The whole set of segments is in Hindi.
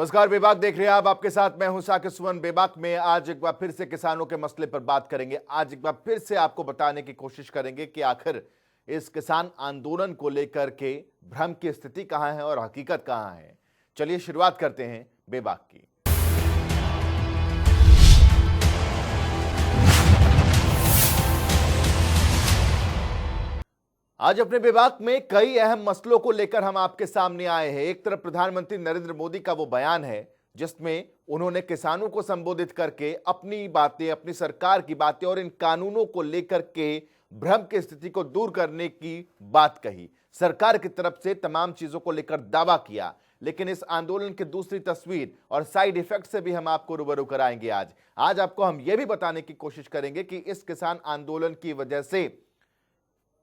नमस्कार, बेबाक देख रहे हैं आप। आपके साथ मैं हूं साकिब सुमन। बेबाक में आज एक बार फिर से किसानों के मसले पर बात करेंगे। आज एक बार फिर से आपको बताने की कोशिश करेंगे कि आखिर इस किसान आंदोलन को लेकर के भ्रम की स्थिति कहां है और हकीकत कहां है। चलिए शुरुआत करते हैं बेबाक की। आज अपने बेबाक में कई अहम मसलों को लेकर हम आपके सामने आए हैं। एक तरफ प्रधानमंत्री नरेंद्र मोदी का वो बयान है जिसमें उन्होंने किसानों को संबोधित करके अपनी बातें, अपनी सरकार की बातें और इन कानूनों को लेकर के भ्रम की स्थिति को दूर करने की बात कही। सरकार की तरफ से तमाम चीजों को लेकर दावा किया, लेकिन इस आंदोलन की दूसरी तस्वीर और साइड इफेक्ट से भी हम आपको रूबरू कराएंगे। आज आपको हम यह भी बताने की कोशिश करेंगे कि इस किसान आंदोलन की वजह से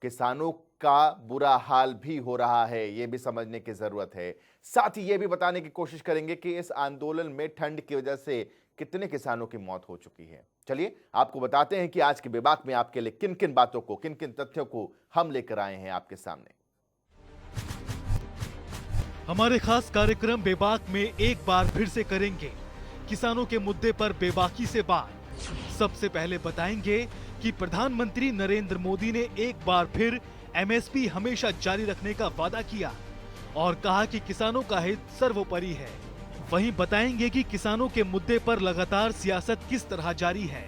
किसानों का बुरा हाल भी हो रहा है, यह भी समझने की जरूरत है। साथ ही यह भी बताने की कोशिश करेंगे कि इस आंदोलन में ठंड की वजह से कितने किसानों की मौत हो चुकी है। चलिए आपको बताते हैं कि आज के बेबाक में आपके लिए किन किन बातों को, किन किन तथ्यों को हम लेकर आए हैं आपके सामने। हमारे खास कार्यक्रम बेबाक में एक बार फिर से करेंगे किसानों के मुद्दे पर बेबाकी से बात। सबसे पहले बताएंगे कि प्रधानमंत्री नरेंद्र मोदी ने एक बार फिर एमएसपी हमेशा जारी रखने का वादा किया और कहा कि किसानों का हित सर्वोपरि है। वहीं बताएंगे कि किसानों के मुद्दे पर लगातार सियासत किस तरह जारी है।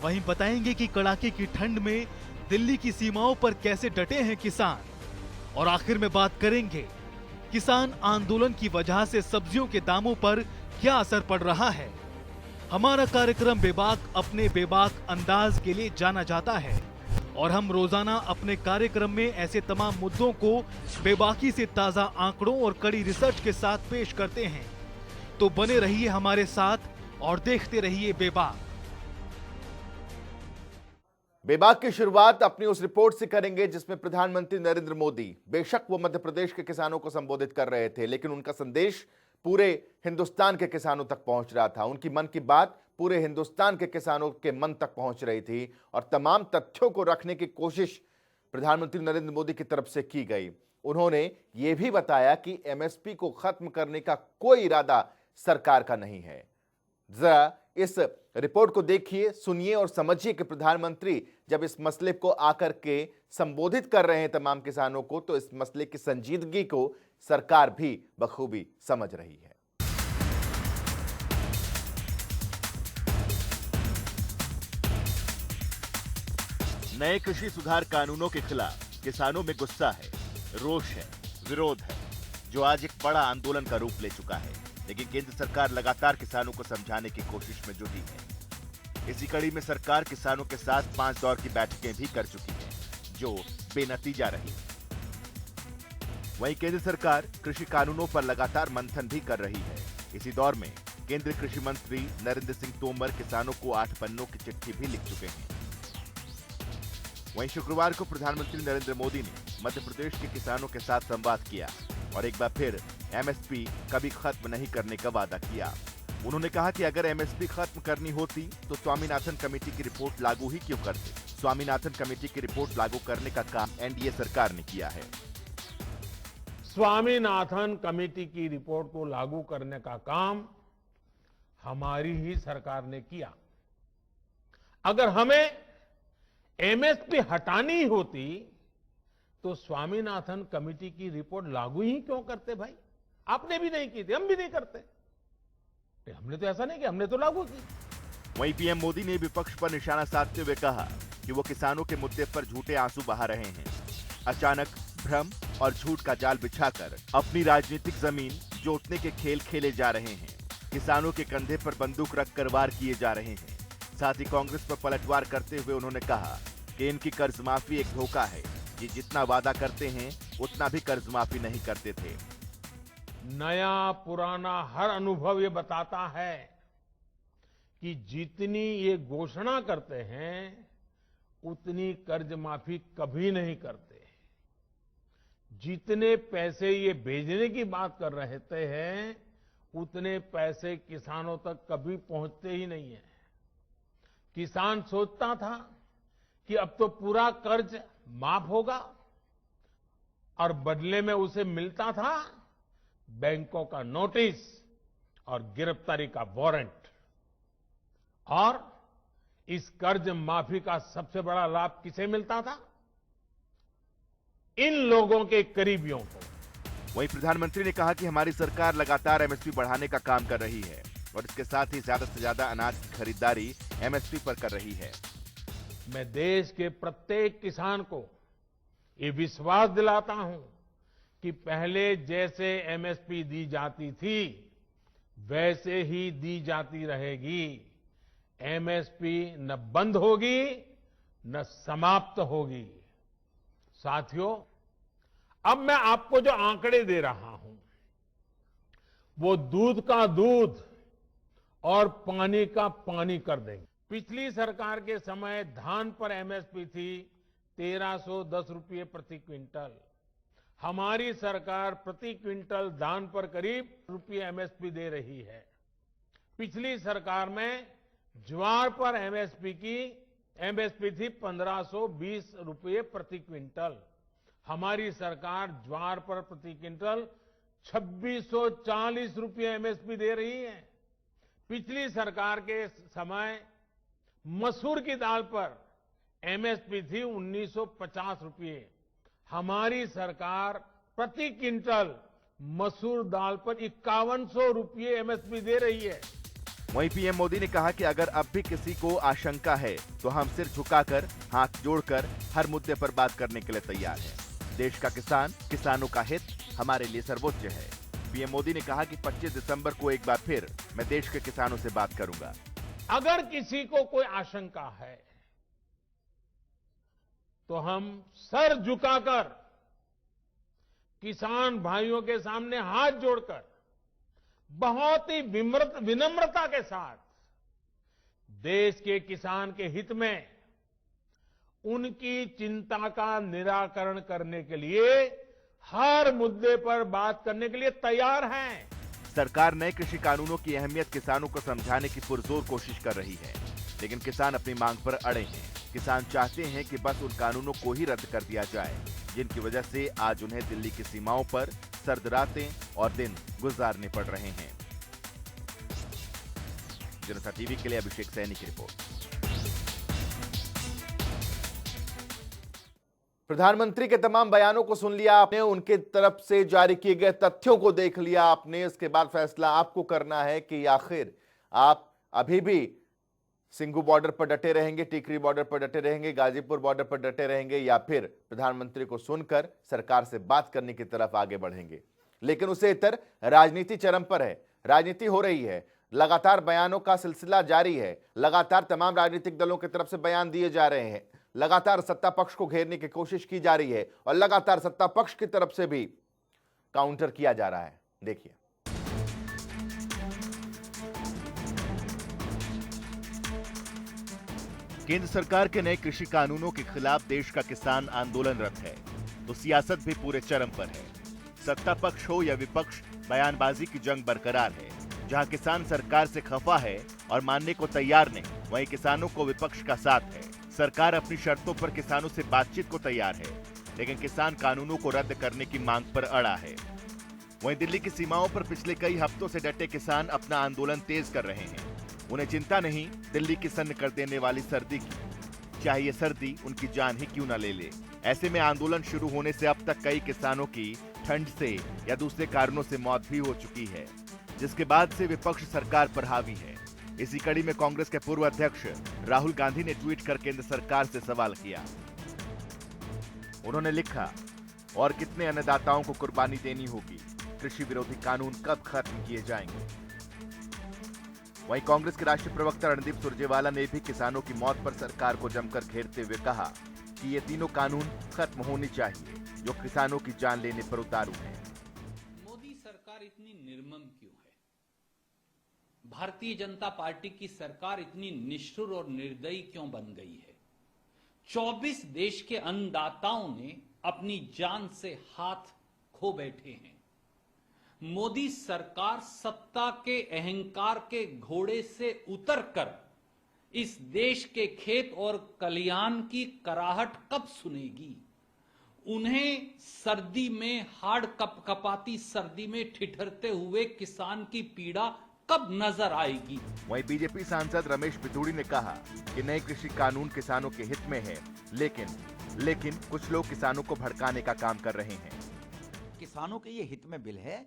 वहीं बताएंगे कि कड़ाके की ठंड में दिल्ली की सीमाओं पर कैसे डटे हैं किसान। और आखिर में बात करेंगे किसान आंदोलन की वजह से सब्जियों के दामों पर क्या असर पड़ रहा है। हमारा कार्यक्रम बेबाक अपने बेबाक अंदाज के लिए जाना जाता है और हम रोजाना अपने कार्यक्रम में ऐसे तमाम मुद्दों को बेबाकी से ताजा आंकड़ों और कड़ी रिसर्च के साथ पेश करते हैं। तो बने रहिए हमारे साथ और देखते रहिए बेबाक। बेबाक की शुरुआत अपनी उस रिपोर्ट से करेंगे जिसमें प्रधानमंत्री नरेंद्र मोदी, बेशक वो मध्य प्रदेश के किसानों को संबोधित कर रहे थे, लेकिन उनका संदेश पूरे हिंदुस्तान के किसानों तक पहुंच रहा था। उनकी मन की बात पूरे हिंदुस्तान के किसानों के मन तक पहुंच रही थी और तमाम तथ्यों को रखने की कोशिश प्रधानमंत्री नरेंद्र मोदी की तरफ से की गई। उन्होंने यह भी बताया कि एमएसपी को खत्म करने का कोई इरादा सरकार का नहीं है। जरा इस रिपोर्ट को देखिए, सुनिए और समझिए कि प्रधानमंत्री जब इस मसले को आकर के संबोधित कर रहे हैं तमाम किसानों को, तो इस मसले की संजीदगी को सरकार भी बखूबी समझ रही है। नए कृषि सुधार कानूनों के खिलाफ किसानों में गुस्सा है, रोष है, विरोध है, जो आज एक बड़ा आंदोलन का रूप ले चुका है। लेकिन केंद्र सरकार लगातार किसानों को समझाने की कोशिश में जुटी है। इसी कड़ी में सरकार किसानों के साथ 5 दौर की बैठकें भी कर चुकी है, जो बेनतीजा रही। वहीं केंद्र सरकार कृषि कानूनों पर लगातार मंथन भी कर रही है। इसी दौर में केंद्रीय कृषि मंत्री नरेंद्र सिंह तोमर किसानों को 8 पन्नों की चिट्ठी भी लिख चुके हैं। वहीं शुक्रवार को प्रधानमंत्री नरेंद्र मोदी ने मध्य प्रदेश के किसानों के साथ संवाद किया और एक बार फिर एमएसपी कभी खत्म नहीं करने का वादा किया। उन्होंने कहा कि अगर एमएसपी खत्म करनी होती तो स्वामीनाथन कमेटी की रिपोर्ट लागू ही क्यों करते। स्वामीनाथन कमेटी की रिपोर्ट लागू करने का काम एनडीए सरकार ने किया है। स्वामीनाथन कमेटी की रिपोर्ट को लागू करने का काम हमारी ही सरकार ने किया। अगर हमें एमएसपी हटानी होती तो स्वामीनाथन कमेटी की रिपोर्ट लागू ही क्यों करते भाई। आपने भी नहीं की थी, हम भी नहीं करते। हमने तो ऐसा नहीं किया, हमने तो लागू की। वहीं पीएम मोदी ने विपक्ष पर निशाना साधते हुए कहा कि वो किसानों के मुद्दे पर झूठे आंसू बहा रहे हैं। अचानक भ्रम और झूठ का जाल बिछाकर अपनी राजनीतिक जमीन जोतने के खेल खेले जा रहे हैं। किसानों के कंधे पर बंदूक रखकर वार किए जा रहे हैं। साथ ही कांग्रेस पर पलटवार करते हुए उन्होंने कहा कि इनकी कर्ज माफी एक धोखा है। ये जितना वादा करते हैं उतना भी कर्ज माफी नहीं करते थे। नया पुराना हर अनुभव ये बताता है कि जितनी ये घोषणा करते हैं उतनी कर्ज माफी कभी नहीं करते। जितने पैसे ये भेजने की बात कर रहे हैं उतने पैसे किसानों तक कभी पहुंचते ही नहीं है। किसान सोचता था कि अब तो पूरा कर्ज माफ होगा और बदले में उसे मिलता था बैंकों का नोटिस और गिरफ्तारी का वारंट। और इस कर्ज माफी का सबसे बड़ा लाभ किसे मिलता था? इन लोगों के करीबियों को। वहीं प्रधानमंत्री ने कहा कि हमारी सरकार लगातार एमएसपी बढ़ाने का काम कर रही है और इसके साथ ही ज्यादा से ज्यादा अनाज की खरीदारी एमएसपी पर कर रही है। मैं देश के प्रत्येक किसान को ये विश्वास दिलाता हूं कि पहले जैसे एमएसपी दी जाती थी वैसे ही दी जाती रहेगी। एमएसपी न बंद होगी न समाप्त होगी। साथियों, अब मैं आपको जो आंकड़े दे रहा हूं वो दूध का दूध और पानी का पानी कर देंगे। पिछली सरकार के समय धान पर एमएसपी थी 1310 रुपये प्रति क्विंटल। हमारी सरकार प्रति क्विंटल धान पर करीब रुपये एमएसपी दे रही है। पिछली सरकार में ज्वार पर एमएसपी थी 1520 रुपये प्रति क्विंटल। हमारी सरकार ज्वार पर प्रति क्विंटल 2640 रुपये एमएसपी दे रही है। पिछली सरकार के समय मसूर की दाल पर एमएसपी थी 1950 रुपये। हमारी सरकार प्रति क्विंटल मसूर दाल पर 5100 रुपये एमएसपी दे रही है। वहीं पीएम मोदी ने कहा कि अगर अब भी किसी को आशंका है तो हम सिर झुकाकर हाथ जोड़कर हर मुद्दे पर बात करने के लिए तैयार हैं। देश का किसान, किसानों का हित हमारे लिए सर्वोच्च है। पीएम मोदी ने कहा कि 25 दिसंबर को एक बार फिर मैं देश के किसानों से बात करूंगा। अगर किसी को कोई आशंका है तो हम सर झुकाकर किसान भाइयों के सामने हाथ जोड़कर बहुत ही विनम्रता के साथ देश के किसान के हित में उनकी चिंता का निराकरण करने के लिए हर मुद्दे पर बात करने के लिए तैयार हैं। सरकार नए कृषि कानूनों की अहमियत किसानों को समझाने की पुरजोर कोशिश कर रही है, लेकिन किसान अपनी मांग पर अड़े हैं। किसान चाहते हैं कि बस उन कानूनों को ही रद्द कर दिया जाए जिनकी वजह से आज उन्हें दिल्ली की सीमाओं पर सर्द रातें और दिन गुजारने पड़ रहे हैं। जनता टीवी के लिए अभिषेक सैनी की रिपोर्ट। प्रधानमंत्री के तमाम बयानों को सुन लिया आपने, उनके तरफ से जारी किए गए तथ्यों को देख लिया आपने। इसके बाद फैसला आपको करना है कि आखिर आप अभी भी सिंघू बॉर्डर पर डटे रहेंगे, टीकरी बॉर्डर पर डटे रहेंगे, गाजीपुर बॉर्डर पर डटे रहेंगे, या फिर प्रधानमंत्री को सुनकर सरकार से बात करने की तरफ आगे बढ़ेंगे। लेकिन उससे इतर राजनीति चरम पर है, राजनीति हो रही है, लगातार बयानों का सिलसिला जारी है, लगातार तमाम राजनीतिक दलों की तरफ से बयान दिए जा रहे हैं, लगातार सत्ता पक्ष को घेरने की कोशिश की जा रही है और लगातार सत्ता पक्ष की तरफ से भी काउंटर किया जा रहा है। देखिए, केंद्र सरकार के नए कृषि कानूनों के खिलाफ देश का किसान आंदोलनरत है तो सियासत भी पूरे चरम पर है। सत्ता पक्ष हो या विपक्ष, बयानबाजी की जंग बरकरार है। जहां किसान सरकार से खफा है और मानने को तैयार नहीं, वहीं किसानों को विपक्ष का साथ है। सरकार अपनी शर्तों पर किसानों से बातचीत को तैयार है, लेकिन किसान कानूनों को रद्द करने की मांग पर अड़ा है। वहीं दिल्ली की सीमाओं पर पिछले कई हफ्तों से डटे किसान अपना आंदोलन तेज कर रहे हैं। उन्हें चिंता नहीं दिल्ली की सन्न कर देने वाली सर्दी की, चाहे ये सर्दी उनकी जान ही क्यों न ले ले। ऐसे में आंदोलन शुरू होने से अब तक कई किसानों की ठंड से या दूसरे कारणों से मौत भी हो चुकी है, जिसके बाद से विपक्ष सरकार पर हावी है। इसी कड़ी में कांग्रेस के पूर्व अध्यक्ष राहुल गांधी ने ट्वीट कर केंद्र सरकार से सवाल किया। उन्होंने लिखा, और कितने अन्नदाताओं को कुर्बानी देनी होगी, कृषि विरोधी कानून कब खत्म किए जाएंगे। वहीं कांग्रेस के राष्ट्रीय प्रवक्ता रणदीप सुरजेवाला ने भी किसानों की मौत पर सरकार को जमकर घेरते हुए कहा कि ये तीनों कानून खत्म होने चाहिए जो किसानों की जान लेने पर उतारू हैं। मोदी सरकार इतनी निर्मम क्यों है? भारतीय जनता पार्टी की सरकार इतनी निष्ठुर और निर्दयी क्यों बन गई है? 24 देश के अन्नदाताओं ने अपनी जान से हाथ खो बैठे हैं। मोदी सरकार सत्ता के अहंकार के घोड़े से उतरकर इस देश के खेत और कल्याण की कराहट कब सुनेगी? उन्हें सर्दी में हाड़ कपकपाती सर्दी में ठिठुरते हुए किसान की पीड़ा कब नजर आएगी? वहीं बीजेपी सांसद रमेश पिथौड़ी ने कहा कि नए कृषि कानून किसानों के हित में है, लेकिन कुछ लोग किसानों को भड़काने का काम कर रहे हैं। किसानों के ये हित में बिल है।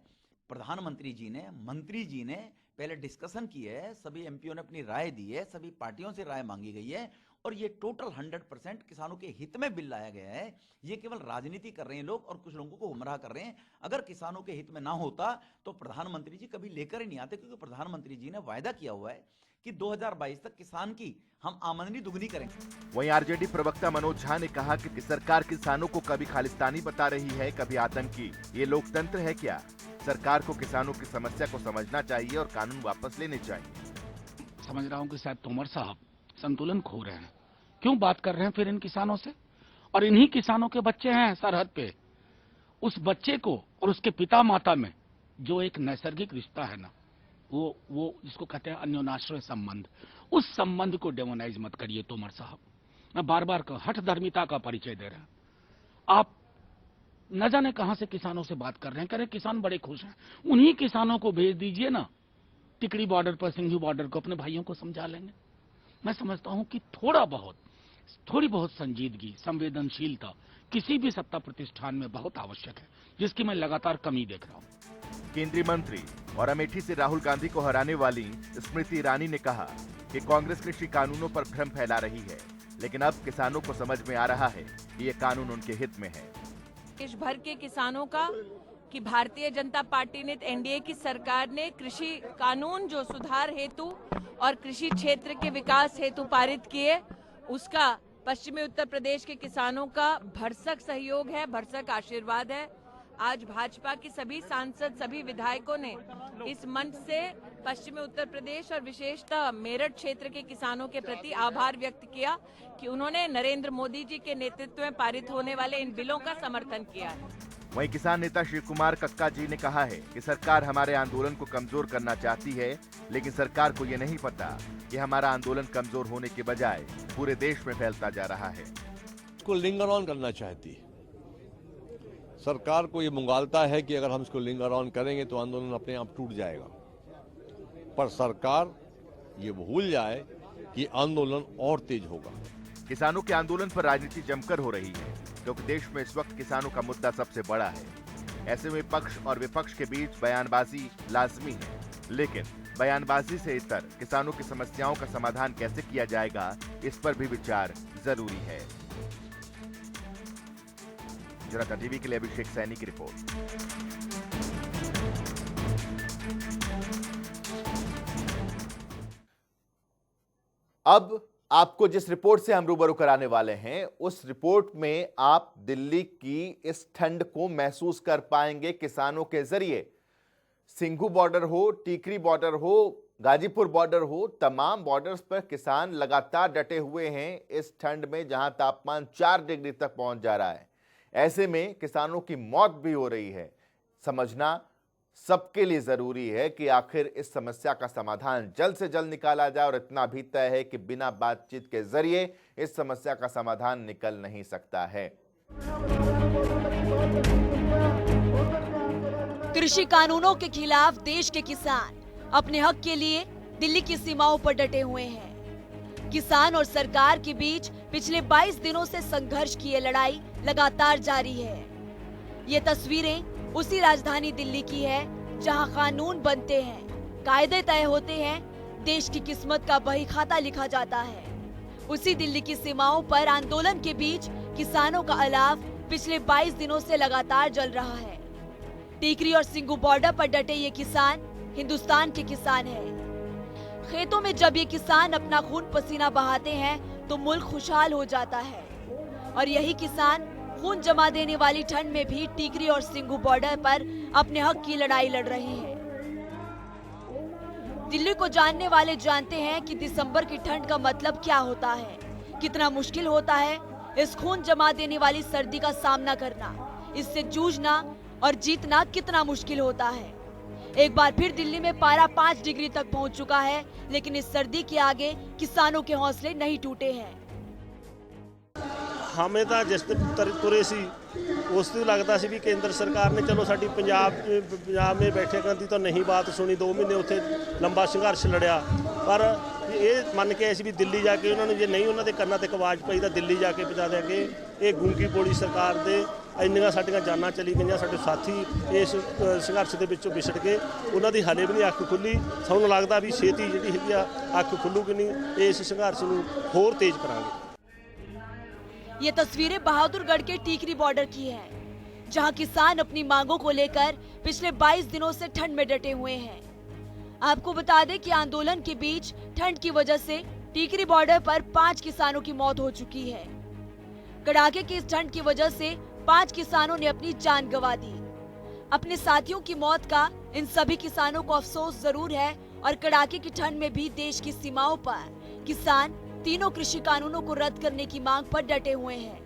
प्रधानमंत्री जी ने, मंत्री जी ने पहले डिस्कशन की है, सभी एमपीओ ने अपनी राय दी है, सभी पार्टियों से राय मांगी गई है और ये टोटल 100% किसानों के हित में बिल लाया गया है। ये केवल राजनीति कर रहे हैं लोग और कुछ लोगों को गुमराह कर रहे हैं। अगर किसानों के हित में ना होता तो प्रधानमंत्री जी कभी लेकर ही नहीं आते, क्योंकि प्रधानमंत्री जी ने वायदा किया हुआ है कि 2022 तक किसान की हम आमदनी दुगनी करेंगे। वहीं आरजेडी प्रवक्ता मनोज झा ने कहा कि सरकार किसानों को कभी खालिस्तानी बता रही है, कभी आतंकी। ये लोकतंत्र है क्या? सरकार को किसानों की समस्या को समझना चाहिए और कानून वापस लेने चाहिए। समझ रहा हूं कि शायद तोमर साहब संतुलन खो रहे हैं। क्यों बात कर रहे हैं फिर इन किसानों से? और इन्हीं किसानों के बच्चे हैं सरहद पे। उस बच्चे को और उसके पिता माता में जो एक नैसर्गिक रिश्ता है ना, वो जिसको कहते हैं अन्योनाश्रय संबंध, उस संबंध को डेमोनाइज मत करिए तोमर साहब। मैं बार बार हठ धर्मिता का परिचय दे रहे हैं। आप न जाने कहां से किसानों से बात कर रहे हैं, कह रहे किसान बड़े खुश हैं। उन्हीं किसानों को भेज दीजिए ना टिकरी बॉर्डर पर, सिंघू बॉर्डर को, अपने भाइयों को समझा लेंगे। मैं समझता हूं कि थोड़ी बहुत संजीदगी, संवेदनशीलता किसी भी सत्ता प्रतिष्ठान में बहुत आवश्यक है, जिसकी मैं लगातार कमी देख रहा हूं। केंद्रीय मंत्री और अमेठी से राहुल गांधी को हराने वाली स्मृति ईरानी ने कहा कि कांग्रेस कृषि कानूनों पर भ्रम फैला रही है, लेकिन अब किसानों को समझ में आ रहा है कि ये कानून उनके हित में है। देश भर के किसानों का कि भारतीय जनता पार्टी ने, एनडीए की सरकार ने कृषि कानून जो सुधार हेतु और कृषि क्षेत्र के विकास हेतु पारित किए, उसका पश्चिमी उत्तर प्रदेश के किसानों का भरसक सहयोग है, भरसक आशीर्वाद है। आज भाजपा की सभी सांसद, सभी विधायकों ने इस मंच से पश्चिमी उत्तर प्रदेश और विशेषतः मेरठ क्षेत्र के किसानों के प्रति आभार व्यक्त किया कि उन्होंने नरेंद्र मोदी जी के नेतृत्व में पारित होने वाले इन बिलों का समर्थन किया है। वहीं किसान नेता शिव कुमार कक्का जी ने कहा है कि सरकार हमारे आंदोलन को कमजोर करना चाहती है, लेकिन सरकार को ये नहीं पता कि हमारा आंदोलन कमजोर होने के बजाय पूरे देश में फैलता जा रहा है। इसको लिंगर ऑन करना चाहती है सरकार को। ये मुंगालता है कि अगर हम इसको लिंगर ऑन करेंगे तो आंदोलन अपने आप टूट जाएगा, पर सरकार ये भूल जाए कि आंदोलन और तेज होगा। किसानों के आंदोलन पर राजनीति जमकर हो रही है, क्योंकि देश में इस वक्त किसानों का मुद्दा सबसे बड़ा है। ऐसे में पक्ष और विपक्ष के बीच बयानबाजी लाजमी है, लेकिन बयानबाजी से इतर किसानों की समस्याओं का समाधान कैसे किया जाएगा, इस पर भी विचार जरूरी है। जनता टीवी के लिए अभिषेक सैनी की रिपोर्ट। अब आपको जिस रिपोर्ट से हम रूबरू कराने वाले हैं, उस रिपोर्ट में आप दिल्ली की इस ठंड को महसूस कर पाएंगे किसानों के जरिए। सिंघू बॉर्डर हो, टीकरी बॉर्डर हो, गाजीपुर बॉर्डर हो, तमाम बॉर्डर्स पर किसान लगातार डटे हुए हैं इस ठंड में, जहां तापमान 4 डिग्री तक पहुंच जा रहा है। ऐसे में किसानों की मौत भी हो रही है। समझना सबके लिए जरूरी है कि आखिर इस समस्या का समाधान जल्द से जल्द निकाला जाए, और इतना भी तय है कि बिना बातचीत के जरिए इस समस्या का समाधान निकल नहीं सकता है। कृषि कानूनों के खिलाफ देश के किसान अपने हक के लिए दिल्ली की सीमाओं पर डटे हुए हैं। किसान और सरकार के बीच पिछले 22 दिनों से संघर्ष की ये लड़ाई लगातार जारी है। ये तस्वीरें उसी राजधानी दिल्ली की है, जहां कानून बनते हैं, कायदे तय होते हैं, देश की किस्मत का बही खाता लिखा जाता है। उसी दिल्ली की सीमाओं पर आंदोलन के बीच किसानों का अलाव पिछले 22 दिनों से लगातार जल रहा है। टीकरी और सिंघू बॉर्डर पर डटे ये किसान हिंदुस्तान के किसान हैं। खेतों में जब ये किसान अपना खून पसीना बहाते हैं तो मुल्क खुशहाल हो जाता है, और यही किसान खून जमा देने वाली ठंड में भी टीकरी और सिंघू बॉर्डर पर अपने हक की लड़ाई लड़ रहे हैं। दिल्ली को जानने वाले जानते हैं कि दिसंबर की ठंड का मतलब क्या होता है, कितना मुश्किल होता है इस खून जमा देने वाली सर्दी का सामना करना, इससे जूझना और जीतना कितना मुश्किल होता है। एक बार फिर दिल्ली में पारा 5 डिग्री तक पहुंच चुका है, लेकिन इस सर्दी के आगे किसानों के हौसले नहीं टूटे हैं। ਹਮੇ ਤਾਂ ਜਿਸ ਤੁਰੇ ਸੀ ਉਸ ਤੋਂ ਲੱਗਦਾ ਸੀ ਵੀ ਕੇਂਦਰ ਸਰਕਾਰ ਨੇ ਚਲੋ ਸਾਡੀ ਪੰਜਾਬ में बैठे ਕਰਨ ਦੀ ਤਾਂ ਨਹੀਂ ਬਾਤ ਸੁਣੀ 2 ਮਹੀਨੇ ਉੱਥੇ ਲੰਬਾ ਸੰਘਰਸ਼ ਲੜਿਆ ਪਰ ਇਹ ਮੰਨ ਕੇ ਆਏ ਸੀ ਵੀ ਦਿੱਲੀ ਜਾ ਕੇ ਉਹਨਾਂ ਨੂੰ ਜੇ ਨਹੀਂ ਉਹਨਾਂ ਦੇ ਕੰਨਾਂ ਤੇ ਆਵਾਜ਼ ਪਈ ਤਾਂ ਦਿੱਲੀ ਜਾ ਕੇ ਪਹੁੰਚਾ ਦਿਆਂਗੇ। ਇਹ ਗੂੰਗੀ ਬੋਲੀ ਸਰਕਾਰ ਦੇ ਇੰਨੀਆਂ ਸਾਡੀਆਂ ਜਾਨਾਂ ਚਲੀ ਗਈਆਂ, ਸਾਡੇ ਸਾਥੀ ਇਸ ਸੰਘਰਸ਼ ਦੇ ਵਿੱਚੋਂ ਵਿਛੜ ਗਏ, ਉਹਨਾਂ ਦੀ ਹਾਲੇ ਵੀ ਨਹੀਂ ਅੱਖ ਖੁੱਲੀ। ਸਾਨੂੰ ਲੱਗਦਾ ਵੀ ਛੇਤੀ ਜਿਹੜੀ ਹੈਗੀ ਆ ਅੱਖ ਖੁੱਲੂਗੀ ਨਹੀਂ, ਇਸ ਸੰਘਰਸ਼ ਨੂੰ ਹੋਰ ਤੇਜ਼ ਕਰਾਂਗੇ। ये तस्वीरें बहादुरगढ़ के टीकरी बॉर्डर की है, जहां किसान अपनी मांगों को लेकर पिछले 22 दिनों से ठंड में डटे हुए हैं। आपको बता दें कि आंदोलन के बीच ठंड की वजह से टीकरी बॉर्डर पर 5 किसानों की मौत हो चुकी है। कड़ाके की इस ठंड की वजह से 5 किसानों ने अपनी जान गंवा दी। अपने साथियों की मौत का इन सभी किसानों को अफसोस जरूर है और कड़ाके की ठंड में भी देश की सीमाओं पर किसान तीनों कृषि कानूनों को रद्द करने की मांग पर डटे हुए हैं।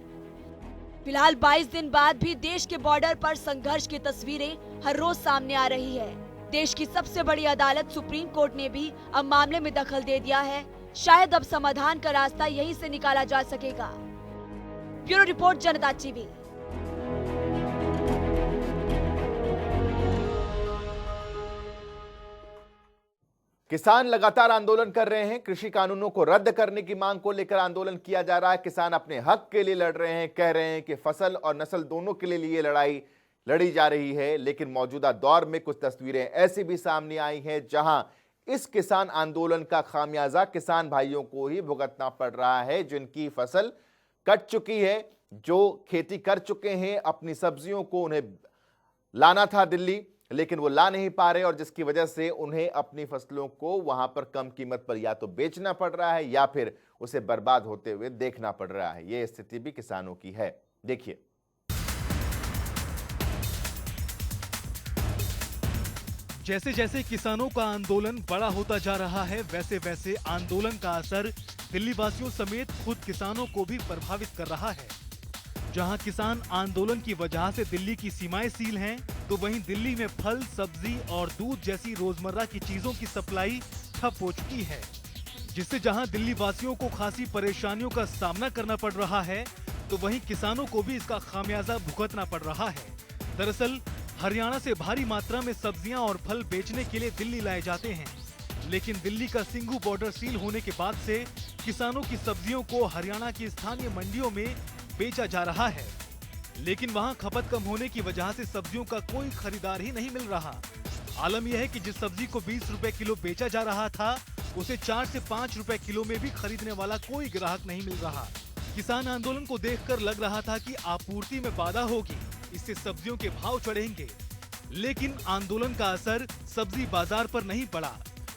फिलहाल 22 दिन बाद भी देश के बॉर्डर पर संघर्ष की तस्वीरें हर रोज सामने आ रही है। देश की सबसे बड़ी अदालत सुप्रीम कोर्ट ने भी अब मामले में दखल दे दिया है। शायद अब समाधान का रास्ता यहीं से निकाला जा सकेगा। ब्यूरो रिपोर्ट, जनता टीवी। किसान लगातार आंदोलन कर रहे हैं। कृषि कानूनों को रद्द करने की मांग को लेकर आंदोलन किया जा रहा है। किसान अपने हक के लिए लड़ रहे हैं, कह रहे हैं कि फसल और नस्ल दोनों के लिए ये लड़ाई लड़ी जा रही है। लेकिन मौजूदा दौर में कुछ तस्वीरें ऐसी भी सामने आई हैं जहां इस किसान आंदोलन का खामियाजा किसान भाइयों को ही भुगतना पड़ रहा है, जिनकी फसल कट चुकी है, जो खेती कर चुके हैं, अपनी सब्जियों को उन्हें लाना था दिल्ली, लेकिन वो ला नहीं पा रहे और जिसकी वजह से उन्हें अपनी फसलों को वहां पर कम कीमत पर या तो बेचना पड़ रहा है या फिर उसे बर्बाद होते हुए देखना पड़ रहा है। ये स्थिति भी किसानों की है। देखिए, जैसे जैसे किसानों का आंदोलन बड़ा होता जा रहा है, वैसे वैसे आंदोलन का असर दिल्ली वासियों समेत खुद किसानों को भी प्रभावित कर रहा है। जहां किसान आंदोलन की वजह से दिल्ली की सीमाएं सील हैं, तो वहीं दिल्ली में फल, सब्जी और दूध जैसी रोजमर्रा की चीजों की सप्लाई ठप हो चुकी है, जिससे जहां दिल्ली वासियों को खासी परेशानियों का सामना करना पड़ रहा है, तो वहीं किसानों को भी इसका खामियाजा भुगतना पड़ रहा है। दरअसल हरियाणा से भारी मात्रा में सब्जियां और फल बेचने के लिए दिल्ली लाए जाते हैं, लेकिन दिल्ली का सिंघू बॉर्डर सील होने के बाद से किसानों की सब्जियों को हरियाणा की स्थानीय मंडियों में बेचा जा रहा है, लेकिन वहां खपत कम होने की वजह से सब्जियों का कोई खरीदार ही नहीं मिल रहा। आलम यह है कि जिस सब्जी को 20 रुपए किलो बेचा जा रहा था, उसे 4 से 5 रुपए किलो में भी खरीदने वाला कोई ग्राहक नहीं मिल रहा। किसान आंदोलन को देखकर लग रहा था कि आपूर्ति में बाधा होगी, इससे सब्जियों के भाव चढ़ेंगे, लेकिन आंदोलन का असर सब्जी बाजार पर नहीं पड़ा।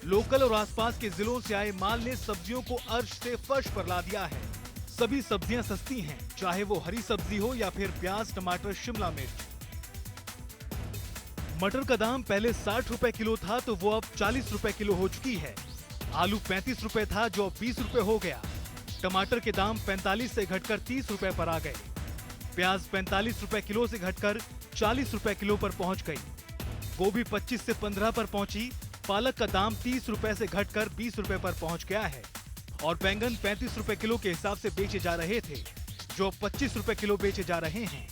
लोकल और आसपास के जिलों से आए माल ने सब्जियों को अर्श से फर्श पर ला दिया है। सभी सब्जियां सस्ती हैं, चाहे वो हरी सब्जी हो या फिर प्याज, टमाटर, शिमला मिर्च। मटर का दाम पहले 60 रुपए किलो था, तो वो अब 40 रुपए किलो हो चुकी है। आलू 35 रुपए था, जो अब 20 रुपए हो गया। टमाटर के दाम 45 से घटकर 30 रुपए पर आ गए। प्याज 45 रुपए किलो से घटकर 40 रुपए किलो पर पहुंच गई। गोभी 25 से 15 पर पहुंची। पालक का दाम 30 रुपए से घटकर 20 रुपए पर पहुंच गया है और बैंगन 35 रुपए किलो के हिसाब से बेचे जा रहे थे, जो 25 रुपए किलो बेचे जा रहे हैं।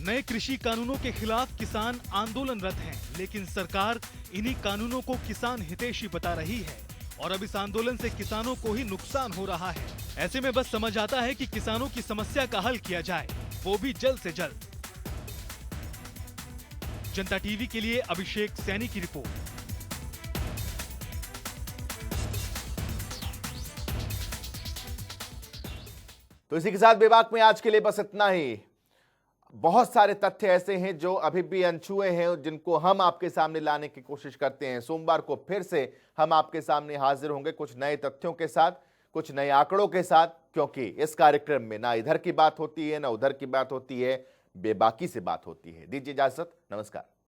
नए कृषि कानूनों के खिलाफ किसान आंदोलनरत हैं, लेकिन सरकार इन्हीं कानूनों को किसान हितैषी बता रही है और अब इस आंदोलन से किसानों को ही नुकसान हो रहा है। ऐसे में बस समझ आता है कि किसानों की समस्या का हल किया जाए, वो भी जल्द से जल्द। जनता टीवी के लिए अभिषेक सैनी की रिपोर्ट। तो इसी के साथ बेबाक में आज के लिए बस इतना ही। बहुत सारे तथ्य ऐसे हैं जो अभी भी अनछुए हैं, जिनको हम आपके सामने लाने की कोशिश करते हैं। सोमवार को फिर से हम आपके सामने हाजिर होंगे कुछ नए तथ्यों के साथ, कुछ नए आंकड़ों के साथ, क्योंकि इस कार्यक्रम में ना इधर की बात होती है ना उधर की बात होती है, बेबाकी से बात होती है। दीजिए इजाजत, नमस्कार।